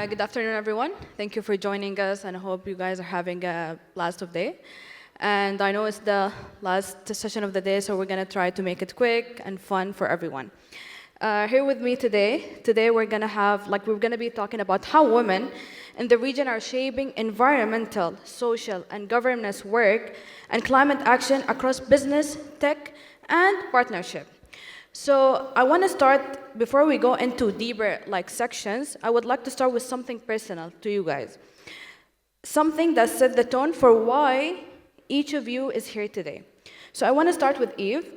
Good afternoon, everyone. Thank you for joining us, and I hope you guys are having a blast of day. And I know it's the last session of the day, so we're going to try to make it quick and fun for everyone. Here with me today we're going to be talking about how women in the region are shaping environmental, social, and governance work and climate action across business, tech, and partnership. So I want to start, before we go into deeper sections, I would like to start with something personal to you guys. Something that set the tone for why each of you is here today. So I want to start with Eve.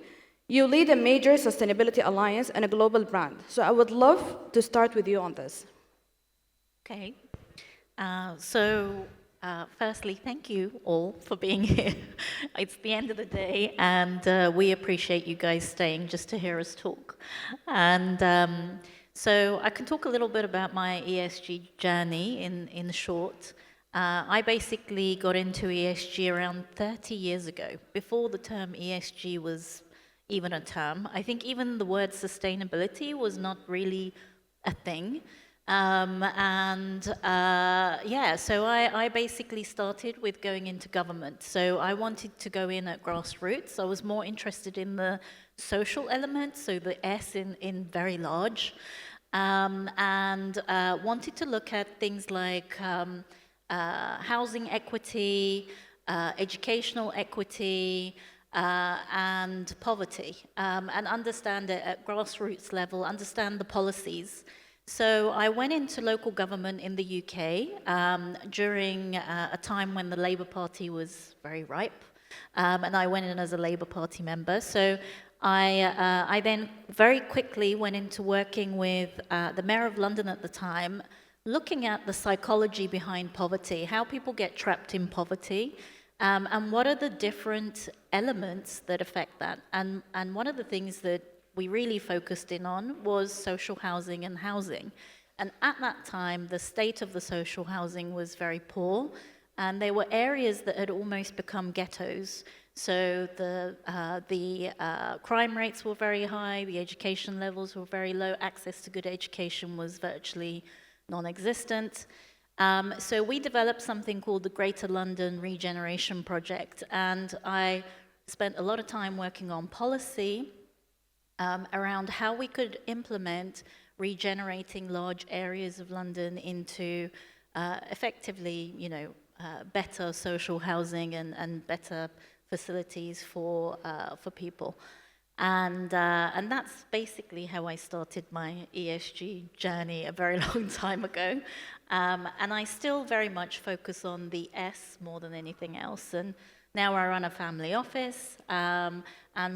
You lead a major sustainability alliance and a global brand. So I would love to start with you on this. Okay. Firstly, thank you all for being here. It's the end of the day, and we appreciate you guys staying just to hear us talk. And so I can talk a little bit about my ESG journey in short. I basically got into ESG around 30 years ago, before the term ESG was even a term. I think even the word sustainability was not really a thing. So I basically started with going into government. So I wanted to go in at grassroots. I was more interested in the social element, so the S in very large, and wanted to look at things like housing equity, educational equity, and poverty, and understand it at grassroots level, understand the policies. So I went into local government in the UK during a time when the Labour Party was very ripe, and I went in as a Labour Party member. So I then very quickly went into working with the Mayor of London at the time, looking at the psychology behind poverty, how people get trapped in poverty, and what are the different elements that affect that. And one of the things that we really focused in on was social housing and housing. And at that time, the state of the social housing was very poor, and there were areas that had almost become ghettos. So the crime rates were very high, the education levels were very low, access to good education was virtually non-existent. So we developed something called the Greater London Regeneration Project, and I spent a lot of time working on policy around how we could implement regenerating large areas of London into effectively, better social housing and better facilities for people. And that's basically how I started my ESG journey a very long time ago. And I still very much focus on the S more than anything else. And now I run a family office, and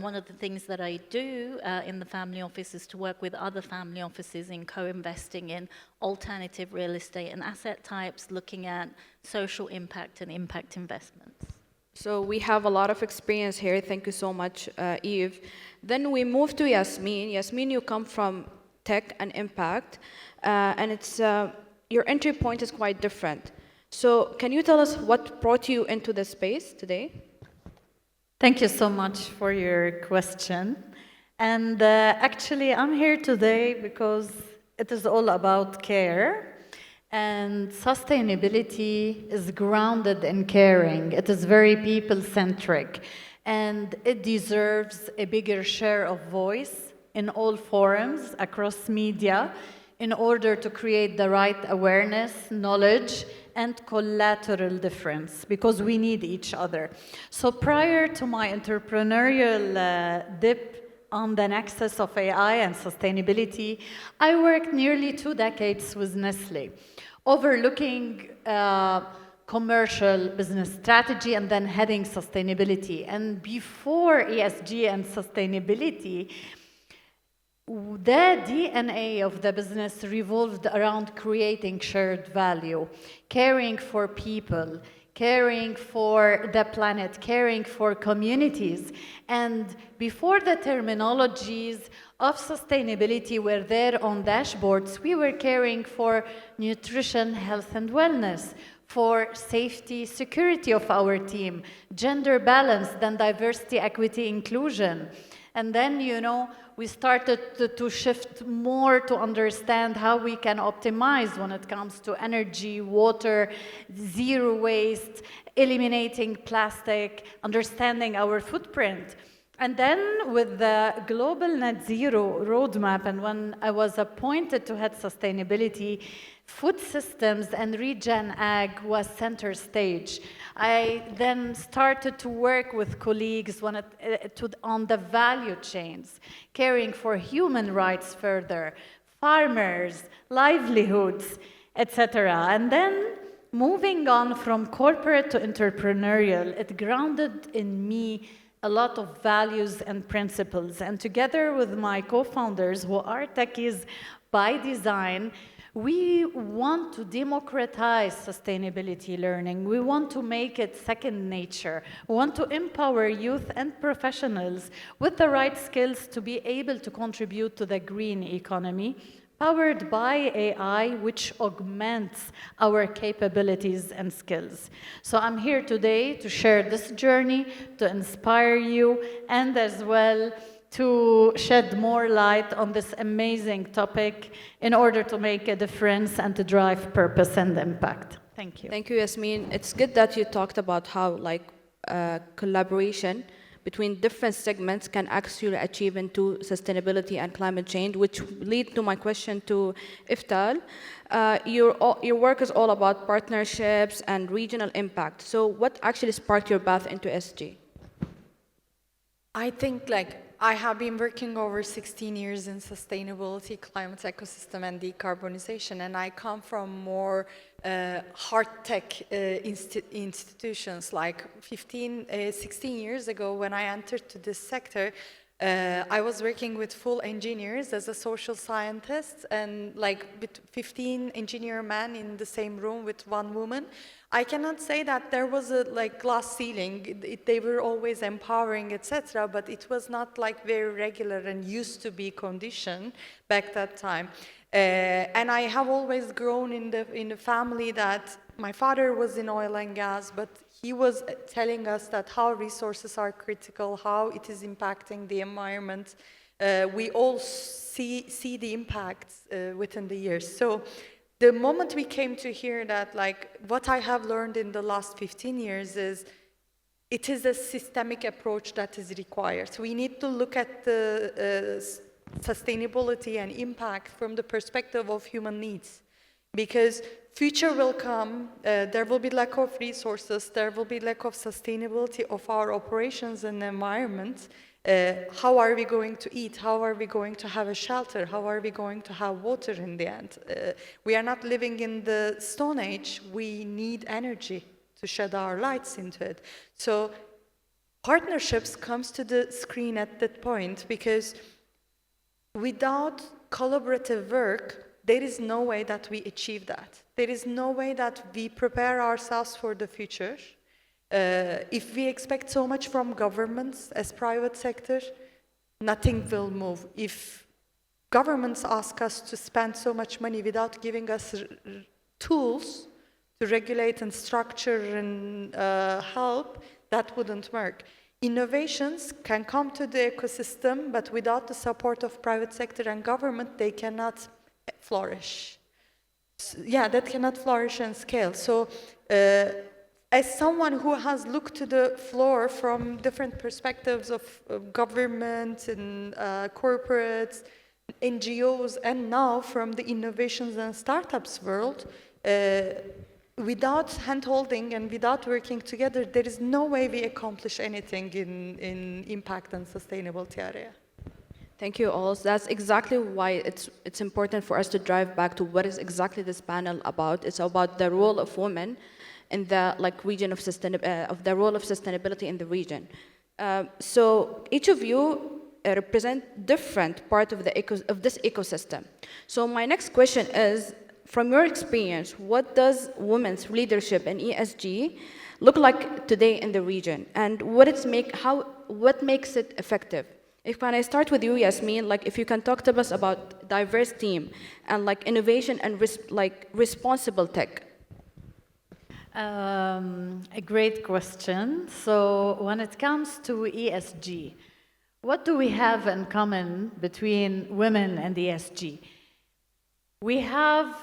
one of the things that I do in the family office is to work with other family offices in co-investing in alternative real estate and asset types, looking at social impact and impact investments. So we have a lot of experience here. Thank you so much, Eve. Then we move to Yasmine. Yasmine, you come from tech and impact, and it's your entry point is quite different. So can you tell us what brought you into this space today? Thank you so much for your question. And actually, I'm here today because it is all about care. And sustainability is grounded in caring. It is very people-centric. And it deserves a bigger share of voice in all forums across media in order to create the right awareness, knowledge, and collateral difference, because we need each other. So prior to my entrepreneurial dip on the nexus of AI and sustainability, I worked nearly 2 decades with Nestle, overlooking commercial business strategy and then heading sustainability. And before ESG and sustainability, the DNA of the business revolved around creating shared value, caring for people, caring for the planet, caring for communities. And before the terminologies of sustainability were there on dashboards, we were caring for nutrition, health, and wellness, for safety, security of our team, gender balance, then diversity, equity, inclusion, And then, we started to shift more to understand how we can optimize when it comes to energy, water, zero waste, eliminating plastic, understanding our footprint. And then with the global net zero roadmap, and when I was appointed to head sustainability, food systems and regen ag was center stage. I then started to work with colleagues on the value chains, caring for human rights further, farmers, livelihoods, etc. And then moving on from corporate to entrepreneurial, it grounded in me a lot of values and principles. And together with my co-founders, who are techies by design, we want to democratize sustainability learning. We want to make it second nature. We want to empower youth and professionals with the right skills to be able to contribute to the green economy, powered by AI, which augments our capabilities and skills. So I'm here today to share this journey, to inspire you, and as well to shed more light on this amazing topic in order to make a difference and to drive purpose and impact. Thank you. Thank you, Yasmine. It's good that you talked about how collaboration between different segments can actually achieve into sustainability and climate change, which lead to my question to Eftal. Your work is all about partnerships and regional impact. So what actually sparked your path into SG? I think I have been working over 16 years in sustainability, climate ecosystem, and decarbonization, and I come from more hard tech institutions. 16 years ago, when I entered to this sector, I was working with full engineers as a social scientist, and with 15 engineer men in the same room with one woman. I cannot say that there was a glass ceiling. They were always empowering, etc., but it was not very regular and used to be condition back that time. And I have always grown in the family that my father was in oil and gas, but he was telling us that how resources are critical, how it is impacting the environment. We all see the impacts within the years. So the moment we came to hear that, what I have learned in the last 15 years is it is a systemic approach that is required. So we need to look at the sustainability and impact from the perspective of human needs. Because future will come, there will be lack of resources, there will be lack of sustainability of our operations and environment. How are we going to eat? How are we going to have a shelter? How are we going to have water in the end? We are not living in the Stone Age. We need energy to shed our lights into it. So partnerships comes to the screen at that point, because without collaborative work, there is no way that we achieve that. There is no way that we prepare ourselves for the future. If we expect so much from governments as private sector, nothing will move. If governments ask us to spend so much money without giving us tools to regulate and structure and help, that wouldn't work. Innovations can come to the ecosystem, but without the support of private sector and government, they cannot flourish. That cannot flourish and scale. So as someone who has looked to the floor from different perspectives of government and corporates, NGOs, and now from the innovations and startups world, without hand-holding and without working together, there is no way we accomplish anything in impact and sustainability area. Thank you all. That's exactly why it's important for us to drive back to what is exactly this panel about. It's about the role of women in the region of the role of sustainability in the region. So each of you represent different part of this ecosystem. So my next question is, from your experience, what does women's leadership in ESG look like today in the region, and what makes it effective? When I start with you, Yasmine, if you can talk to us about diverse team and innovation and responsible tech. A great question. So when it comes to ESG, what do we have in common between women and ESG? We have,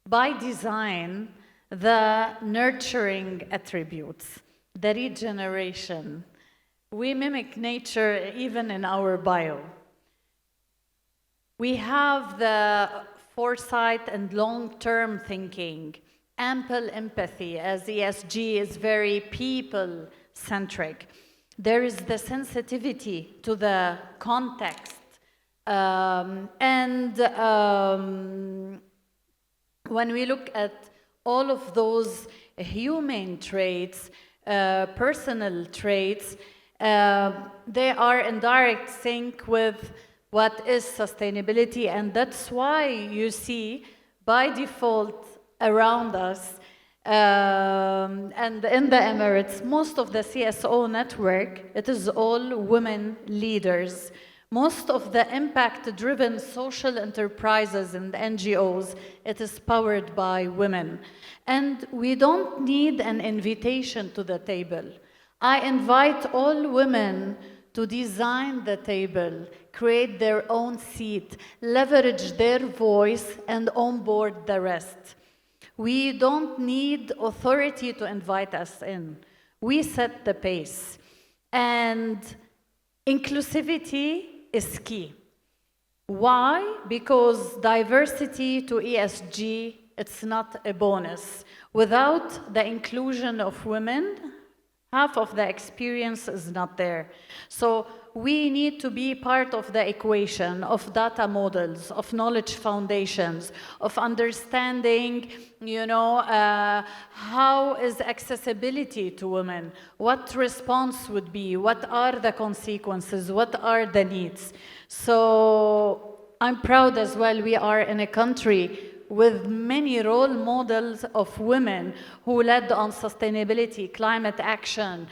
by design, the nurturing attributes, the regeneration. We mimic nature even in our bio. We have the foresight and long-term thinking, ample empathy, as ESG is very people-centric. There is the sensitivity to the context. When we look at all of those human traits, personal traits, they are in direct sync with what is sustainability, and that's why you see by default around us and in the Emirates, most of the CSO network, it is all women leaders. Most of the impact-driven social enterprises and NGOs, it is powered by women. And we don't need an invitation to the table. I invite all women to design the table, create their own seat, leverage their voice, and onboard the rest. We don't need authority to invite us in. We set the pace. And inclusivity is key. Why? Because diversity to ESG, it's not a bonus. Without the inclusion of women, half of the experience is not there. So we need to be part of the equation of data models, of knowledge foundations, of understanding, how is accessibility to women, what response would be, what are the consequences, what are the needs. So I'm proud as well, we are in a country with many role models of women who led on sustainability, climate action,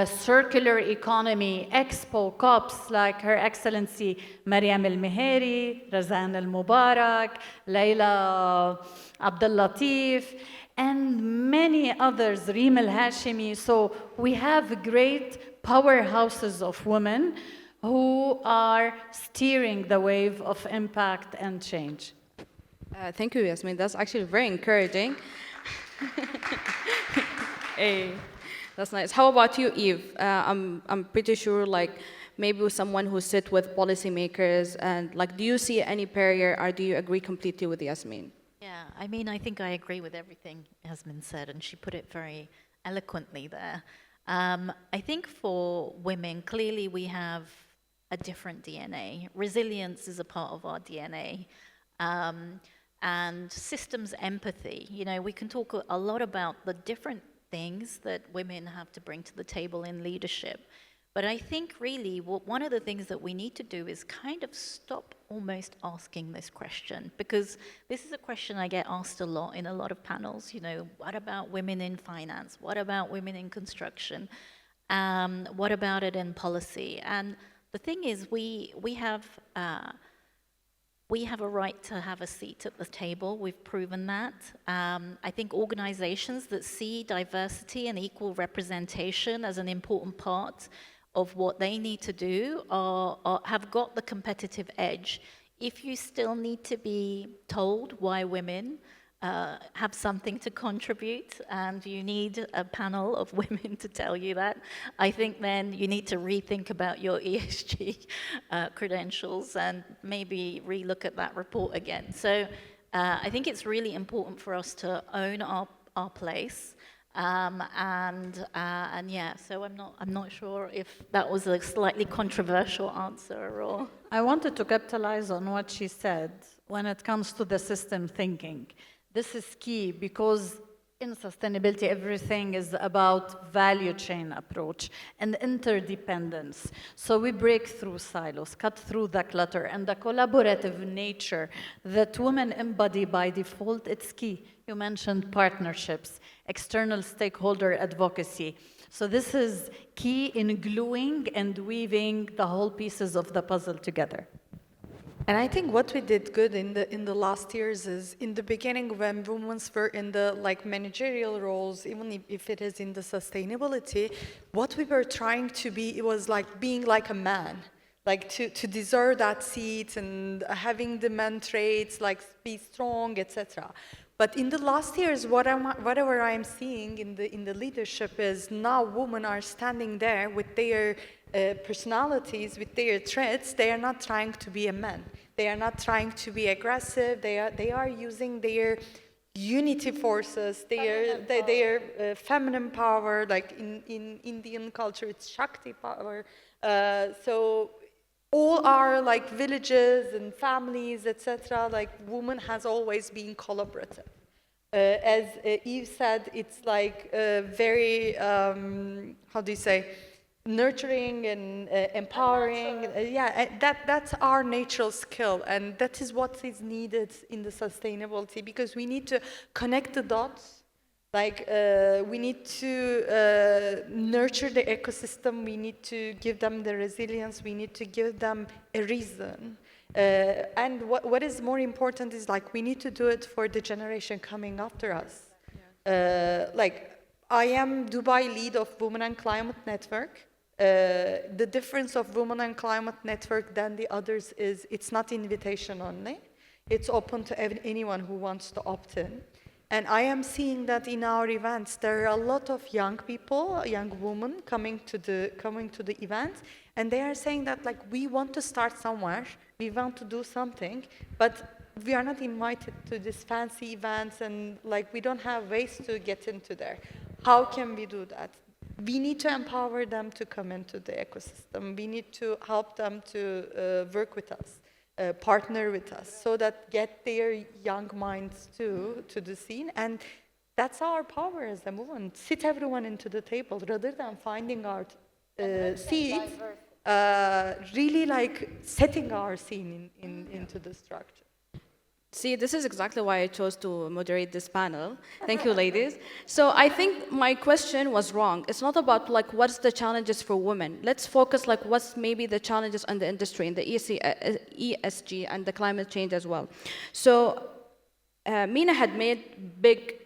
circular economy, expo, COPs, like Her Excellency Mariam El-Meheri, Razan El-Mubarak, Layla Abdel-Latif, and many others, Reem El-Hashimi. So we have great powerhouses of women who are steering the wave of impact and change. Thank you, Yasmine. That's actually very encouraging. Hey, that's nice. How about you, Eve? I'm pretty sure, maybe with someone who sit with policymakers, and do you see any barrier, or do you agree completely with Yasmine? Yeah, I think I agree with everything Yasmine said, and she put it very eloquently there. I think for women, clearly we have a different DNA. Resilience is a part of our DNA. And systems empathy. We can talk a lot about the different things that women have to bring to the table in leadership. But I think really one of the things that we need to do is kind of stop almost asking this question, because this is a question I get asked a lot in a lot of panels. What about women in finance? What about women in construction? What about it in policy? And the thing is, we have a right to have a seat at the table. We've proven that. I think organizations that see diversity and equal representation as an important part of what they need to do have got the competitive edge. If you still need to be told why women have something to contribute, and you need a panel of women to tell you that, I think then you need to rethink about your ESG credentials and maybe relook at that report again. So I think it's really important for us to own our place. Yeah, so I'm not sure if that was a slightly controversial answer or. I wanted to capitalize on what she said when it comes to the system thinking. This is key because in sustainability, everything is about value chain approach and interdependence. So we break through silos, cut through the clutter, and the collaborative nature that women embody by default, it's key. You mentioned partnerships, external stakeholder advocacy. So this is key in gluing and weaving the whole pieces of the puzzle together. And I think what we did good in the last years is in the beginning when women were in the like managerial roles, even if it is in the sustainability, what we were trying to be, it was like being like a man, like to deserve that seat and having the man traits, like be strong, etc. But in the last years, whatever I'm seeing in the leadership is now women are standing there with their personalities, with their traits. They are not trying to be a man. They are not trying to be aggressive. They are using their unity forces, their feminine power. Like in Indian culture, it's Shakti power. So all our like villages and families, etc. Like women has always been collaborative. As Eve said, it's like very how do you say, nurturing and empowering. Yeah, that's our natural skill, and that is what is needed in the sustainability, because we need to connect the dots. Like we need to nurture the ecosystem. We need to give them the resilience. We need to give them a reason. And what is more important is like we need to do it for the generation coming after us. Like I am Dubai lead of Women and Climate Network. The difference of Women and Climate Network than the others is it's not invitation only. It's open to anyone who wants to opt in. And I am seeing that in our events, there are a lot of young people, young women coming to the events, and they are saying that like we want to start somewhere, we want to do something, but we are not invited to these fancy events, and like we don't have ways to get into there. How can we do that? We need to empower them to come into the ecosystem. We need to help them to work with us. Partner with us, so that get their young minds to the scene. And that's our power as a movement. Sit everyone into the table rather than finding our seats, really like setting our scene into the structure. See, this is exactly why I chose to moderate this panel. Thank you, ladies. So I think my question was wrong. It's not about like what's the challenges for women. Let's focus like what's maybe the challenges on the industry in the ESG and the climate change as well. So Mina had made big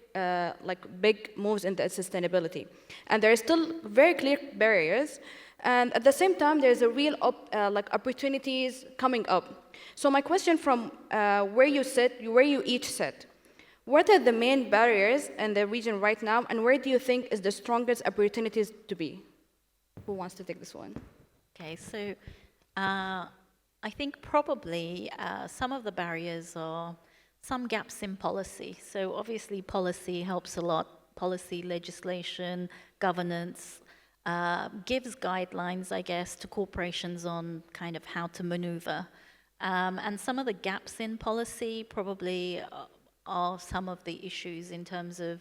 moves in the sustainability, and there are still very clear barriers. And at the same time, there's a real opportunities coming up. So my question from where you each sit, what are the main barriers in the region right now, and where do you think is the strongest opportunities to be? Who wants to take this one? Okay, so I think probably some of the barriers are some gaps in policy. So obviously policy helps a lot. Policy, legislation, governance, gives guidelines, I guess, to corporations on kind of how to maneuver. And some of the gaps in policy probably are some of the issues in terms of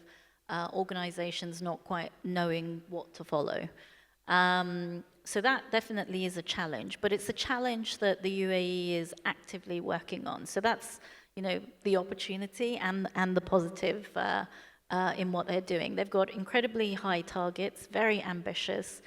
organizations not quite knowing what to follow. So that definitely is a challenge, but it's a challenge that the UAE is actively working on. So that's, you know, the opportunity and the positive in what they're doing. They've got incredibly high targets, very ambitious,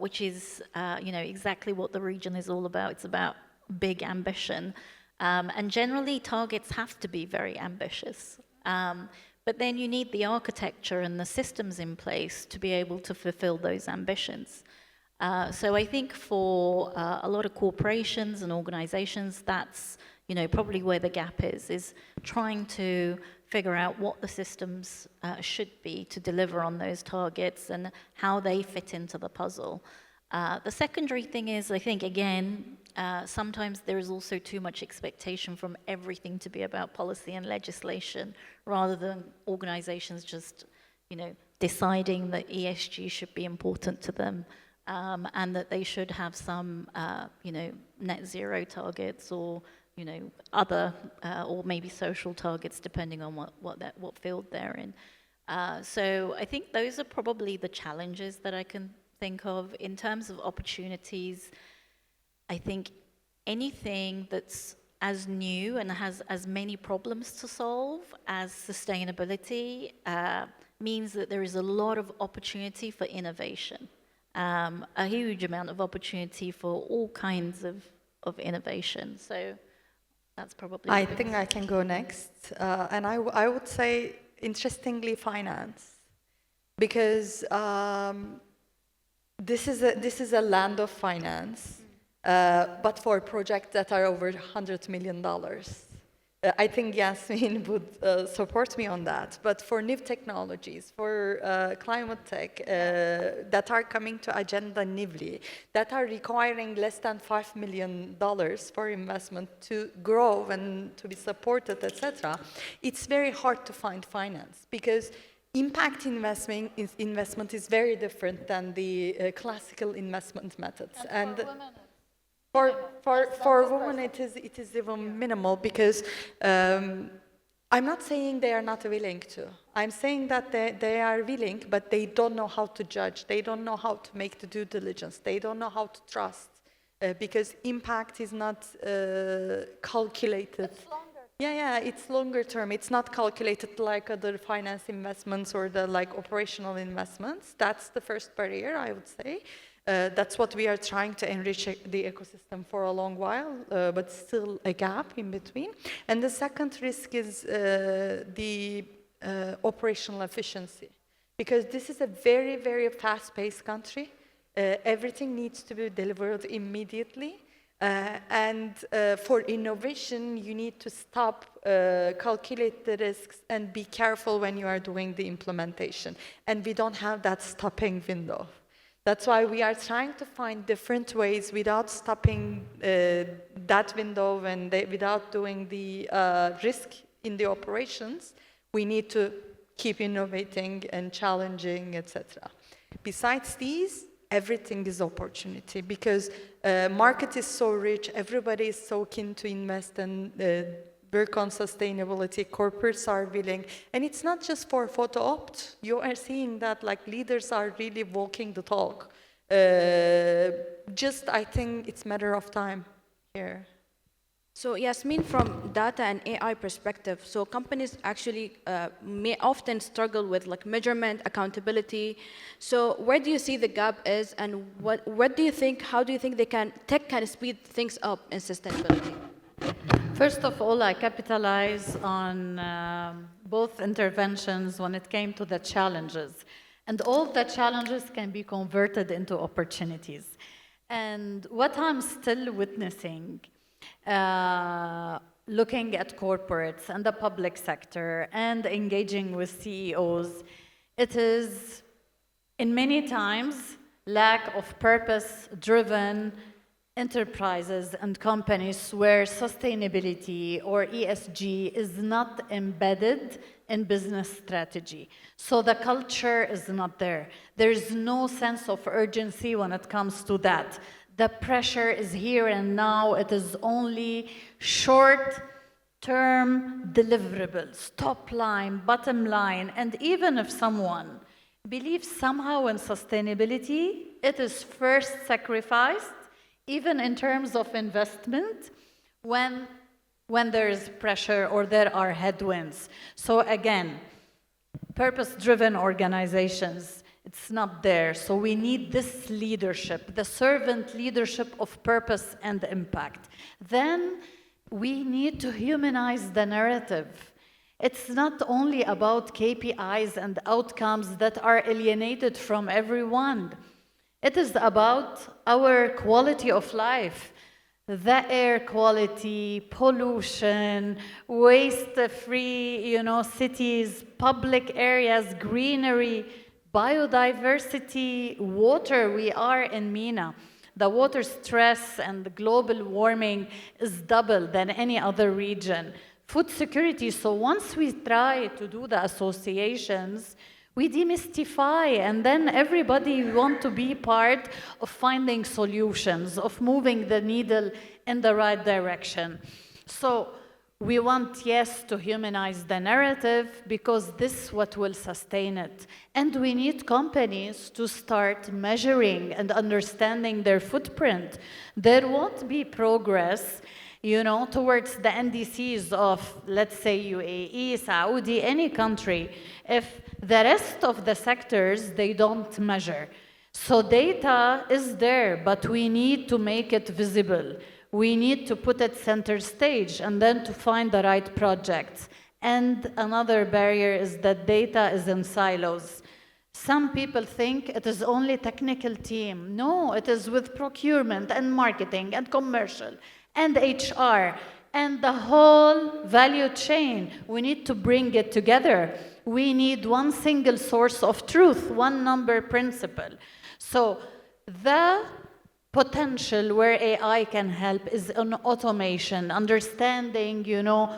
which is, you know, exactly what the region is all about. It's about big ambition. And generally, targets have to be very ambitious. But then you need the architecture and the systems in place to be able to fulfill those ambitions. So I think for a lot of corporations and organizations, that's, you know, probably where the gap is trying to figure out what the systems should be to deliver on those targets and how they fit into the puzzle. The secondary thing is, I think, again, sometimes there is also too much expectation from everything to be about policy and legislation, rather than organizations just, you know, deciding that ESG should be important to them, and that they should have some, you know, net zero targets or, you know, other, or maybe social targets, depending on what field they're in. So I think those are probably the challenges that I can think of. In terms of opportunities, I think anything that's as new and has as many problems to solve as sustainability means that there is a lot of opportunity for innovation, a huge amount of opportunity for all kinds of innovation. So That's probably I the think I can go next. And I would say, interestingly, finance. Because this is a land of finance, but for projects that are over $100 million. I think Yasmine would support me on that. But for new technologies, for climate tech that are coming to agenda newly, that are requiring less than $5 million for investment to grow and to be supported, etc., it's very hard to find finance because impact investment is very different than the classical investment methods. And for women, it is even minimal because I'm not saying they are not willing to. I'm saying that they are willing, but they don't know how to judge. They don't know how to make the due diligence. They don't know how to trust because impact is not calculated. Yeah, it's longer term. It's not calculated like other finance investments or the operational investments. That's the first barrier, I would say. That's what we are trying to enrich the ecosystem for a long while, but still a gap in between. And the second risk is the operational efficiency, because this is a very, very fast-paced country. Everything needs to be delivered immediately. And for innovation, you need to stop, calculate the risks, and be careful when you are doing the implementation. And we don't have that stopping window. That's why we are trying to find different ways without stopping that window and without doing the risk in the operations. We need to keep innovating and challenging, etc. Besides these, everything is opportunity because market is so rich, everybody is so keen to invest and work on sustainability, corporates are willing. And it's not just for photo opt. You are seeing that leaders are really walking the talk. Just, I think it's a matter of time here. So Yasmine, from data and AI perspective, so companies actually may often struggle with measurement, accountability. So where do you see the gap is, and what do you think? How do you think tech can speed things up in sustainability? First of all, I capitalize on both interventions when it came to the challenges. And all the challenges can be converted into opportunities. And what I'm still witnessing, looking at corporates and the public sector and engaging with CEOs, it is, in many times, lack of purpose-driven enterprises and companies where sustainability or ESG is not embedded in business strategy. So the culture is not there. There is no sense of urgency when it comes to that. The pressure is here and now. It is only short-term deliverables, top line, bottom line. And even if someone believes somehow in sustainability, it is first sacrificed, even in terms of investment, when there is pressure or there are headwinds. So again, purpose-driven organizations, it's not there. So we need this leadership, the servant leadership of purpose and impact. Then we need to humanize the narrative. It's not only about KPIs and outcomes that are alienated from everyone. It is about our quality of life, the air quality, pollution, waste-free, cities, public areas, greenery, biodiversity, water. We are in MENA. The water stress and the global warming is double than any other region. Food security. So once we try to do the associations, we demystify, and then everybody wants to be part of finding solutions, of moving the needle in the right direction. So we want, yes, to humanize the narrative because this is what will sustain it. And we need companies to start measuring and understanding their footprint. There won't be progress, towards the NDCs of, let's say, UAE, Saudi, any country, if the rest of the sectors, they don't measure. So data is there, but we need to make it visible. We need to put it center stage and then to find the right projects. And another barrier is that data is in silos. Some people think it is only technical team. No, it is with procurement and marketing and commercial and HR and the whole value chain. We need to bring it together. We need one single source of truth, one number principle. So the potential where AI can help is on automation, understanding,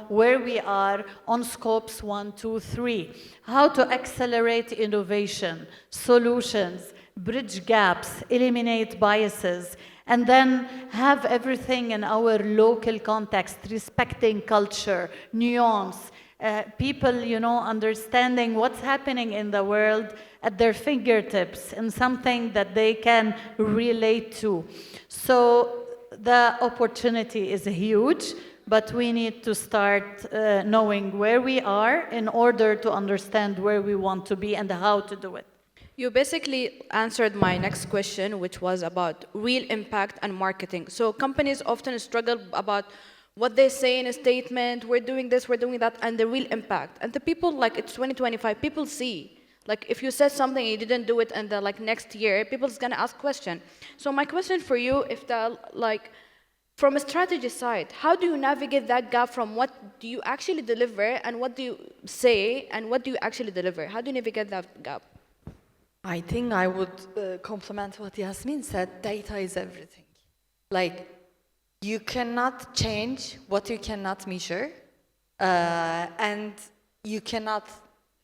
where we are on scopes 1, 2, 3, how to accelerate innovation, solutions, bridge gaps, eliminate biases, and then have everything in our local context, respecting culture, nuance, people, understanding what's happening in the world at their fingertips and something that they can relate to. So the opportunity is huge, but we need to start knowing where we are in order to understand where we want to be and how to do it. You basically answered my next question, which was about real impact and marketing. So companies often struggle about what they say in a statement, we're doing this, we're doing that, and the real impact. And the people, like, it's 2025, people see. Like, if you said something and you didn't do it, and the next year, people's gonna ask question. So my question for you, Eftal, from a strategy side, how do you navigate that gap from what do you actually deliver and what do you say and what do you actually deliver? How do you navigate that gap? I think I would complement what Yasmine said. Data is everything. You cannot change what you cannot measure, and you cannot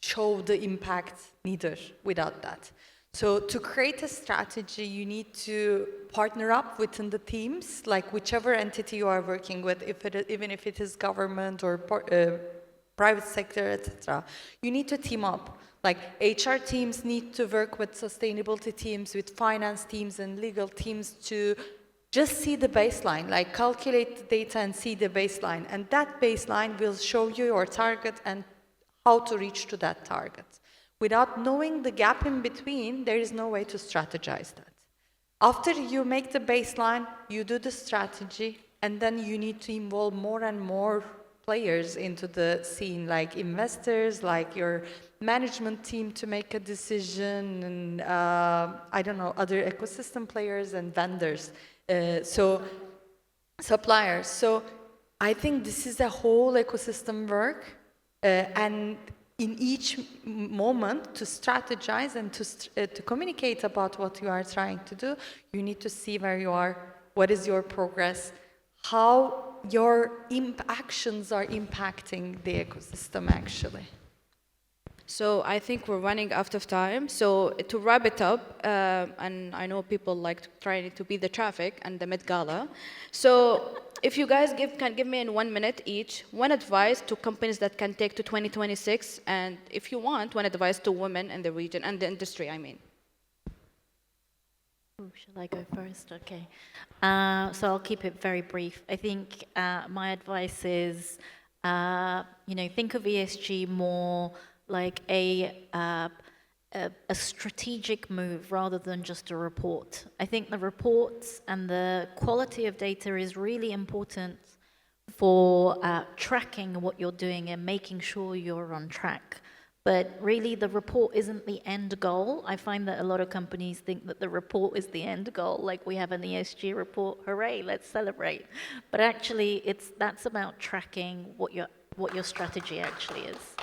show the impact neither without that. So to create a strategy, you need to partner up within the teams, like whichever entity you are working with, even if it is government or private sector, etc. You need to team up. Like HR teams need to work with sustainability teams, with finance teams and legal teams to just see the baseline, like calculate the data and see the baseline. And that baseline will show you your target and how to reach to that target. Without knowing the gap in between, there is no way to strategize that. After you make the baseline, you do the strategy, and then you need to involve more and more players into the scene, like investors, like your management team to make a decision, and other ecosystem players and vendors. So suppliers. So I think this is a whole ecosystem work, and in each moment to strategize and to communicate about what you are trying to do, you need to see where you are, what is your progress, how your actions are impacting the ecosystem actually. So I think we're running out of time. So to wrap it up, and I know people like trying to beat the traffic and the Met Gala. So if you guys can give me in 1 minute each, one advice to companies that can take to 2026, and if you want, one advice to women in the region and the industry, I mean. Ooh, shall I go first? Okay. So I'll keep it very brief. I think my advice is, think of ESG more like a strategic move rather than just a report. I think the reports and the quality of data is really important for tracking what you're doing and making sure you're on track. But really, the report isn't the end goal. I find that a lot of companies think that the report is the end goal, like we have an ESG report, hooray, let's celebrate. But actually, that's about tracking what your strategy actually is.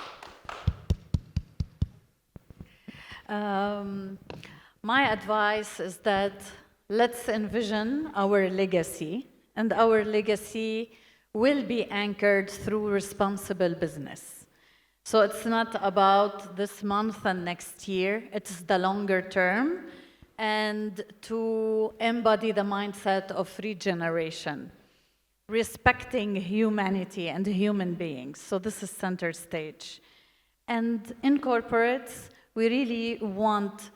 My advice is that let's envision our legacy, and our legacy will be anchored through responsible business. So it's not about this month and next year, it's the longer term, and to embody the mindset of regeneration, respecting humanity and human beings. So this is center stage. And in corporates, we really want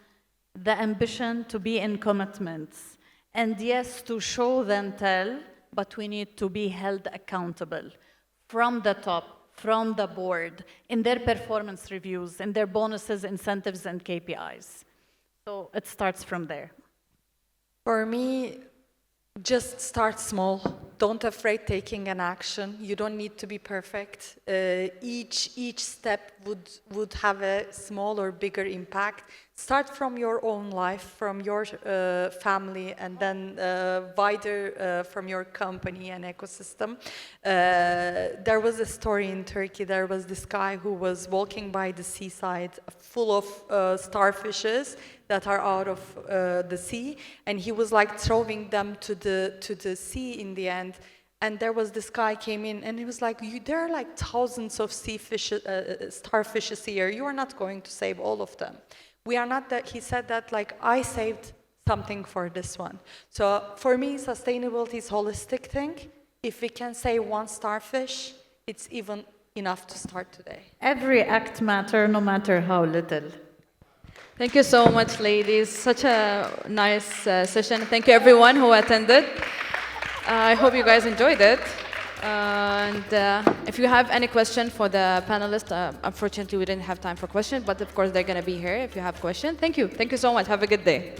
the ambition to be in commitments. And yes, to show then tell, but we need to be held accountable from the top, from the board, in their performance reviews, in their bonuses, incentives, and KPIs. So it starts from there. For me, just start small. don't afraid taking an action. You don't need to be perfect. Each step would have a small or bigger impact. Start from your own life, from your family, and then wider from your company and ecosystem. There was a story in Turkey. There was this guy who was walking by the seaside, full of starfishes that are out of the sea, and he was like throwing them to the sea in the end. And there was this guy came in, and he was like, there are like thousands of starfishes here. You are not going to save all of them. We are not that. He said that like I saved something for this one. So for me, sustainability is a holistic thing. If we can save one starfish, it's even enough to start today. Every act matters, no matter how little. Thank you so much, ladies. Such a nice session. Thank you, everyone who attended. I hope you guys enjoyed it. And if you have any question for the panelists, unfortunately, we didn't have time for questions, but of course, they're going to be here if you have questions. Thank you. Thank you so much. Have a good day.